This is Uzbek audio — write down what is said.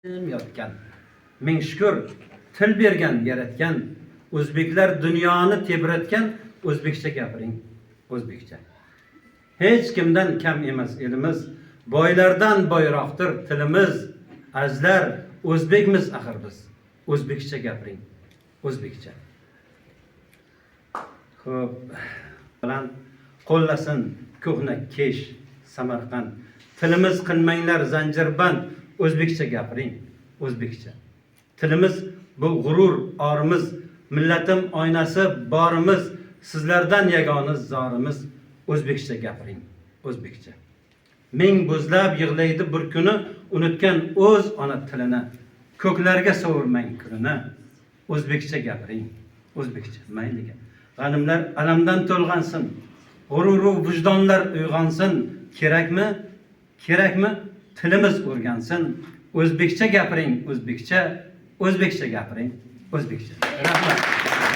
yotgan. Ming shukr, til bergan, yaratgan. O'zbeklar dunyoni tebratgan. O'zbekcha gapiring, o'zbekcha. Hech kimdan kam emas elimiz, boylardan boyroqdir tilimiz. Azlar o'zbekmiz axir biz. O'zbekcha gapiring, o'zbekcha. Xo'p, bilan qo'llasin ko'hna kesh Samarqand. Tilimiz qilmanglar zanjirband, o'zbekcha gapiring, o'zbekcha. Tilimiz bu g'urur orimiz, millatim oynasi borimiz, sizlardan yagona zorimiz, o'zbekcha gapiring, o'zbekcha. Ming bo'zlab yig'laydi bir kuni, unutgan o'z ona tilini, ko'klarga sovurmang kulini, o'zbekcha gapiring, o'zbekcha. Mayliga g'animlar alamdan to'lg'ansin, g'urur vijdonlar uyg'onsin, kerakmi? Kerakmi? Tilimiz o'rgansin, o'zbekcha gapiring, o'zbekcha, o'zbekcha gapiring, o'zbekcha. Rahmat.